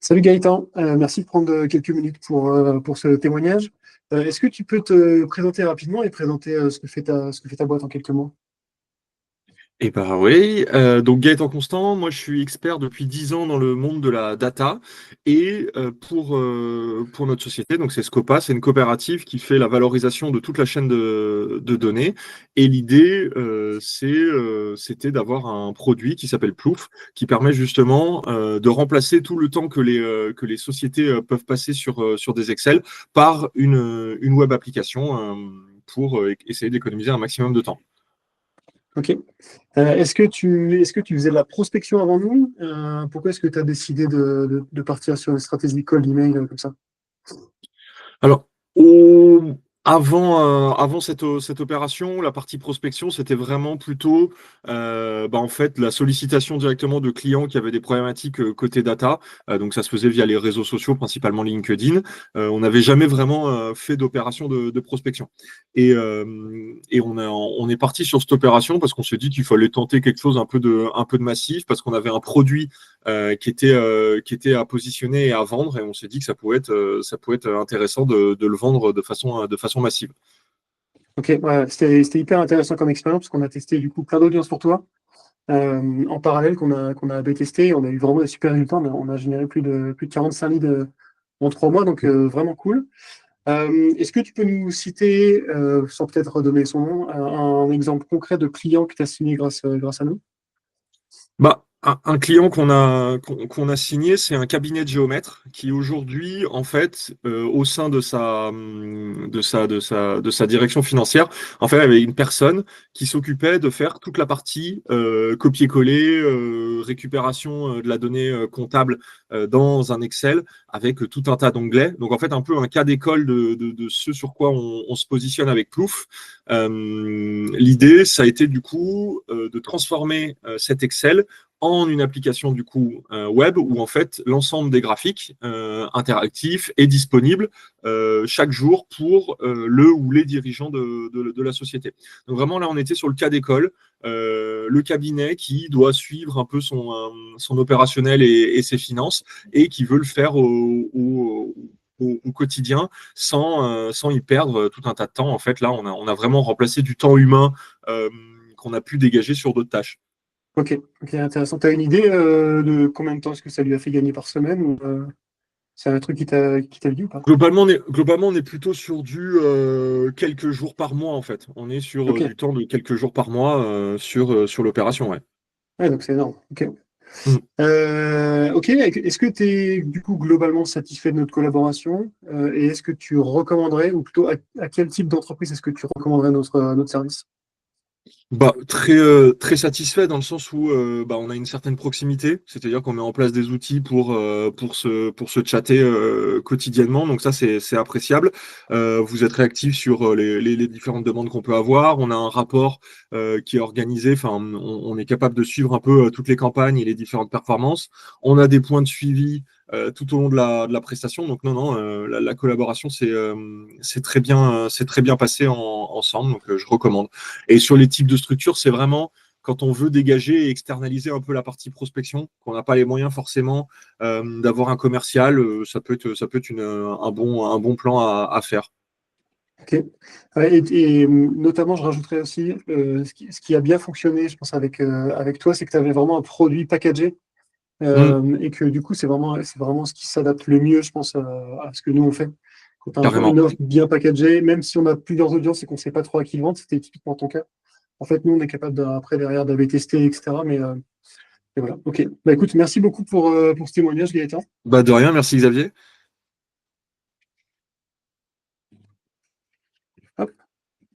Salut Gaëtan. Merci de prendre quelques minutes pour ce témoignage. Est-ce que tu peux te présenter rapidement et présenter ce que fait ta boîte en quelques mots? Eh ben oui, donc Gaëtan Constant, moi je suis expert depuis 10 ans dans le monde de la data et pour notre société, donc c'est Scopa, c'est une coopérative qui fait la valorisation de toute la chaîne de données et l'idée c'était d'avoir un produit qui s'appelle Plouf qui permet justement de remplacer tout le temps que les sociétés peuvent passer sur des Excel par une web application pour essayer d'économiser un maximum de temps. Ok. Est-ce que tu faisais de la prospection avant nous? Pourquoi est-ce que tu as décidé de partir sur une stratégie cold email comme ça? Alors, avant cette opération, la partie prospection, c'était vraiment plutôt en fait, la sollicitation directement de clients qui avaient des problématiques côté data. Donc, ça se faisait via les réseaux sociaux, principalement LinkedIn. On n'avait jamais vraiment fait d'opération de prospection. Et on est parti sur cette opération parce qu'on s'est dit qu'il fallait tenter quelque chose un peu de massif, parce qu'on avait un produit qui était à positionner et à vendre, et on s'est dit que ça pouvait être intéressant de le vendre de façon massive. Ok, ouais, c'était hyper intéressant comme expérience parce qu'on a testé du coup plein d'audiences pour toi en parallèle qu'on a A/B testé. On a eu vraiment des super résultats. On a généré plus de 45 leads en 3 mois, donc vraiment cool. Est-ce que tu peux nous citer, sans peut-être redonner son nom, un exemple concret de client que tu as signé grâce à nous? Bah, un client qu'on a signé, c'est un cabinet de géomètres qui aujourd'hui, en fait, au sein de sa direction financière, en fait, avait une personne qui s'occupait de faire toute la partie copier-coller, récupération de la donnée comptable dans un Excel avec tout un tas d'onglets. Donc, en fait, un peu un cas d'école de ce sur quoi on se positionne avec Plouf. L'idée, ça a été du coup de transformer cet Excel en une application du coup web où en fait l'ensemble des graphiques interactifs est disponible chaque jour pour le ou les dirigeants de la société. Donc vraiment là on était sur le cas d'école, le cabinet qui doit suivre un peu son opérationnel et ses finances et qui veut le faire au quotidien sans y perdre tout un tas de temps. En fait là on a vraiment remplacé du temps humain qu'on a pu dégager sur d'autres tâches. Ok, ok, intéressant. Tu as une idée de combien de temps est-ce que ça lui a fait gagner par semaine ou c'est un truc qui t'a dit ou pas? Globalement, on est plutôt sur du quelques jours par mois, en fait. On est sur Ok, du temps de quelques jours par mois sur l'opération, ouais. ouais, donc c'est énorme. Ok. Mm. Ok, est-ce que tu es du coup globalement satisfait de notre collaboration et est-ce que tu recommanderais, ou plutôt à quel type d'entreprise est-ce que tu recommanderais notre service? Bah, très satisfait dans le sens où on a une certaine proximité, c'est-à-dire qu'on met en place des outils pour se chatter quotidiennement, donc ça c'est appréciable. Vous êtes réactif sur les différentes demandes qu'on peut avoir. On a un rapport qui est organisé, enfin on est capable de suivre un peu toutes les campagnes et les différentes performances. On a des points de suivi tout au long de la prestation, donc non, la collaboration c'est très bien passé ensemble, donc je recommande. Et sur les types de structures, c'est vraiment quand on veut dégager et externaliser un peu la partie prospection, qu'on n'a pas les moyens forcément d'avoir un commercial, ça peut être un bon plan à faire. Ok. Ouais, et, notamment, je rajouterais aussi, ce qui a bien fonctionné, je pense, avec toi, c'est que tu avais vraiment un produit packagé Mm, et que du coup, c'est vraiment ce qui s'adapte le mieux, je pense, à ce que nous on fait. Quand tu as une carrément. offre bien packagée, même si on a plusieurs audiences et qu'on ne sait pas trop à qui le vendre, c'était typiquement ton cas. En fait, nous, on est capable après, derrière, d'AB tester, etc. Mais voilà. Ok. Bah écoute, merci beaucoup pour ce témoignage, Gaëtan. Bah de rien, merci Xavier.